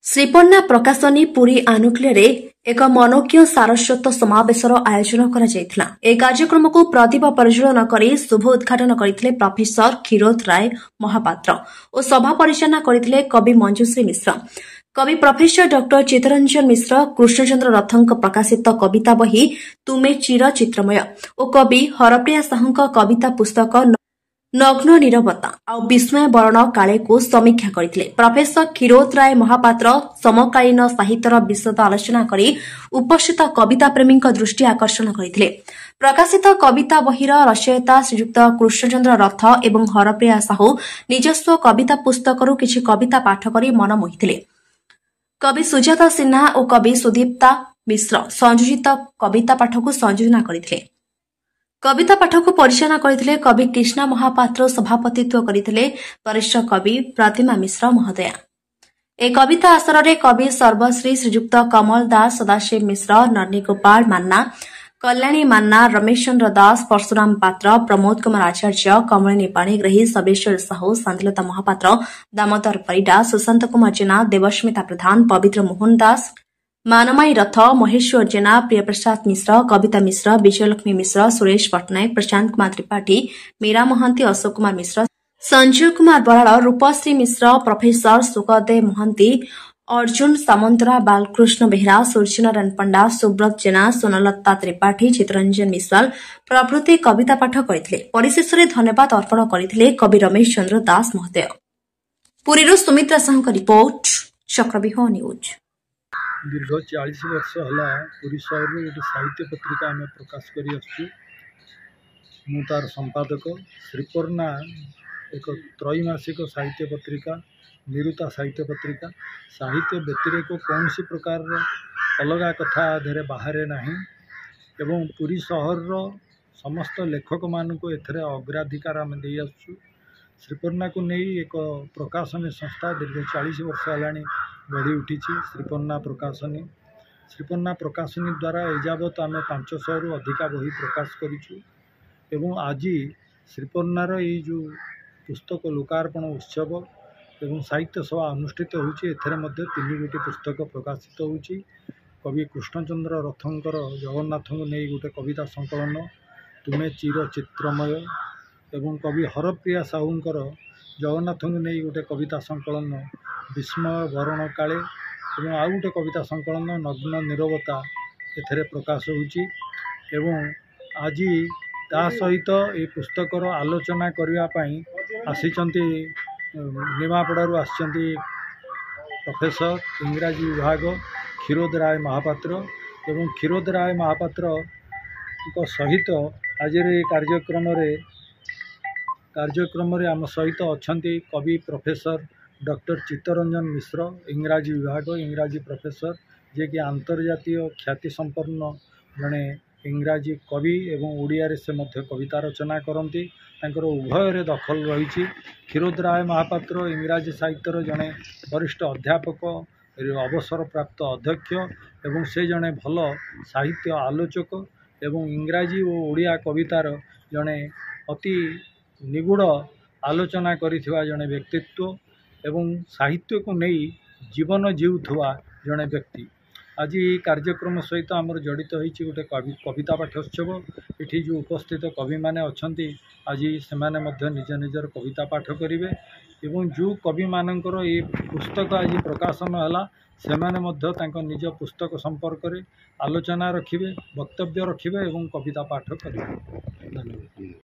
ଶ୍ରୀପନ୍ନା ପ୍ରକାଶନୀ ପୁରୀ ଆନୁକୂଲ୍ୟରେ ଏକ ମନୋଜ୍ଞ ସାରସ୍ୱତ ସମାବେଶର ଆୟୋଜନ କରାଯାଇଥିଲା। ଏହି କାର୍ଯ୍ୟକ୍ରମକୁ ପ୍ରଦୀପ ପରିଚାଳନା କରି ଶୁଭ ଉଦ୍ଘାଟନ କରିଥିଲେ ପ୍ରଫେସର କ୍ଷୀରୋଦ ରାୟ ମହାପାତ୍ର ଓ ସଭା ପରିଚାଳନା କରିଥିଲେ କବି ମଞ୍ଜୁଶ୍ରୀ ମିଶ୍ର। କବି ପ୍ରଫେସର ଡକ୍ଟର ଚିତ୍ତରଞ୍ଜନ ମିଶ୍ର, କୃଷ୍ଣଚନ୍ଦ୍ର ରଥଙ୍କ ପ୍ରକାଶିତ କବିତା ବହି ତୁମେ ଚିର ଚିତ୍ରମୟ ଓ କବି ହରପ୍ରିୟା ସାହୁଙ୍କ କବିତା ପୁସ୍ତକ ନଗ୍ନ ନିରବତା ଆଉ ବିସ୍ମୟ ବରଣ କାଳେକୁ ସମୀକ୍ଷା କରିଥିଲେ। ପ୍ରଫେସର କ୍ଷୀରୋଦ ରାୟ ମହାପାତ୍ର ସମକାଳୀନ ସାହିତ୍ୟର ବିଶଦ ଆଲୋଚନା କରି ଉପସ୍ଥିତ କବିତା ପ୍ରେମୀଙ୍କ ଦୃଷ୍ଟି ଆକର୍ଷଣ କରିଥିଲେ। ପ୍ରକାଶିତ କବିତା ବହିର ରଚୟିତା ଶ୍ରୀଯୁକ୍ତ କୃଷ୍ଣଚନ୍ଦ୍ର ରଥ ଏବଂ ହରପ୍ରିୟା ସାହୁ ନିଜସ୍ୱ କବିତା ପୁସ୍ତକରୁ କିଛି କବିତା ପାଠ କରି ମନ ମୋହିଥିଲେ। କବି ସୁଜାତା ସିହ୍ନା ଓ କବି ସୁଦୀପ୍ତା ମିଶ୍ର ସଂଯୋଜିତ କବିତା ପାଠକୁ ସଂଯୋଜନା କରିଥିଲେ। କବିତା ପାଠକୁ ପରିଚାଳନା କରିଥିଲେ କବି କୃଷ୍ଣା ମହାପାତ୍ର, ସଭାପତିତ୍ୱ କରିଥିଲେ ବରିଷ୍ଠ କବି ପ୍ରତିମା ମିଶ୍ର ମହୋଦୟା। ଏହି କବିତା ଆସରରେ କବି ସର୍ବଶ୍ରୀ ଶ୍ରୀଯୁକ୍ତ କମଲ ଦାସ, ସଦାଶିବ ମିଶ୍ର, ନନ୍ଦି ଗୋପାଳ ମାନ୍ନା, କଲ୍ୟାଣୀ ମାନ୍ନା, ରମେଶ ଚନ୍ଦ୍ର ଦାସ, ପରଶୁରାମ ପାତ୍ର, ପ୍ରମୋଦ କୁମାର ଆଚାର୍ଯ୍ୟ, କମଳିନୀ ପାଣିଗ୍ରାହୀ, ସବେଶ୍ୱର ସାହୁ, ଶାନ୍ତିଲତା ମହାପାତ୍ର, ଦାମୋଦର ପରିଡ଼ା, ସୁଶାନ୍ତ କୁମାର ଜେନା, ଦେବସ୍ମିତା ପ୍ରଧାନ, ପବିତ୍ର ମୋହନ ଦାସ, ମାନମାଇ ରଥ, ମହେଶ୍ୱର ଜେନା, ପ୍ରିୟପ୍ରସାଦ ମିଶ୍ର, କବିତା ମିଶ୍ର, ବିଜୟଲକ୍ଷ୍ମୀ ମିଶ୍ର, ସୁରେଶ ପଟ୍ଟନାୟକ, ପ୍ରଶାନ୍ତ କୁମାର ତ୍ରିପାଠୀ, ମୀରା ମହାନ୍ତି, ଅଶୋକ କୁମାର ମିଶ୍ର, ସଞ୍ଜୟ କୁମାର ବରାଳ, ରୂପଶ୍ରୀ ମିଶ୍ର, ପ୍ରଫେସର ସୁଖଦେବ ମହାନ୍ତି, ଅର୍ଜୁନ ସାମନ୍ତରା, ବାଲକୃଷ୍ଣ ବେହେରା, ସୂର୍ଯ୍ୟନାରାୟଣ ପଣ୍ଡା, ସୁବ୍ରତ ଜେନା, ସ୍ୱର୍ଣ୍ଣଲତା ତ୍ରିପାଠୀ, ଚିତ୍ତରଞ୍ଜନ ମିଶ୍ୱାଲ ପ୍ରଭୃତି କବିତା ପାଠ କରିଥିଲେ। ପରିଶେଷରେ ଧନ୍ୟବାଦ ଅର୍ପଣ କରିଥିଲେ କବି ରମେଶ ଚନ୍ଦ୍ର ଦାସ ମହୋଦୟ। ପୁରୀରୁ ସୁମିତ୍ରା ସାହୁଙ୍କ ରିପୋର୍ଟ, ଚକ୍ରବ୍ୟୁହ ନ୍ୟୁଜ୍। दीर्घ 40 वर्ष है पुरी सहर गोटे साहित्य पत्रिका आम प्रकाश कर तार संपादक। श्रीपन्ना एक त्रैमासिक साहित्य पत्रिका, निरुता साहित्य पत्रिका। साहित्य व्यतिरेक कौन सी प्रकार अलग कथा आधे बाहर ना एवं पुरी सहर समस्त लेखक मानक एथरे अग्राधिकार आम दे आसु। श्रीपन्ना को नहीं एक प्रकाशनी संस्था दीर्घ 40 वर्ष है गढ़ी उठी। श्रीपन्ना प्रकाशनी द्वारा एजावत आम 500 रु अधिका बही प्रकाश करूँ। आज श्रीपन्नार ये जो पुस्तक लोकार्पण उत्सव एवं साहित्य सभा अनुष्ठित होती 3 गोटी पुस्तक प्रकाशित होती। कवि कृष्णचंद्र रथंकर जगन्नाथ को नहीं गोटे कविता संकलन तुमे चिर चित्रमय एवं कवि हरप्रिया साहूंकर जगन्नाथ को नहीं गोटे कविता संकलन विस्मय बरण काले एवं आउ गोटे कविता संकलन नग्न निरवता एथरे प्रकाश होची। एवं आज ता सहित ये पुस्तकर आलोचना करने आसिचंती निमापड़ारू आसिचंती प्रोफेसर इंग्राजी विभाग क्षीरोद राय महापात्र एवं क्षीरोद राय महापात्र सहित आज कार्यक्रम आम सहित अच्छी कवि प्रोफेसर डॉक्टर चित्तरंजन मिश्र, इंग्राजी विभाग इंग्राजी प्रोफेसर, जे कि आंतर्जातीय ख्याति संपन्न जड़े इंग्राजी कवि एवं ओडिया से मध्य कविता रचना करती। उभय दखल रही। क्षीरोद राय महापात्र इंग्राजी साहित्यर जड़े वरिष्ठ अध्यापक, अवसर प्राप्त अध्यक्ष एवं से जड़े भल साहित्य आलोचक एवं इंग्राजी और ओडिया कवितार जड़े अति निगूढ़ आलोचना करिथिबा जड़े व्यक्तित्व एवं साहित्य को नहीं जीवन जीउथुवा जड़े व्यक्ति। आज कार्यक्रम सहित आमर जड़ित होती गोटे कविता पाठोत्सव। ये जो उपस्थित कवि माने अछंती आज से निज निजर कविता पाठ करेंगे एवं जो कवि मानकर ये पुस्तक आज प्रकाशन है से निज पुस्तक संपर्क में आलोचना रखिए, वक्तव्य रखिए एवं कविता पाठ करेंगे। धन्यवाद।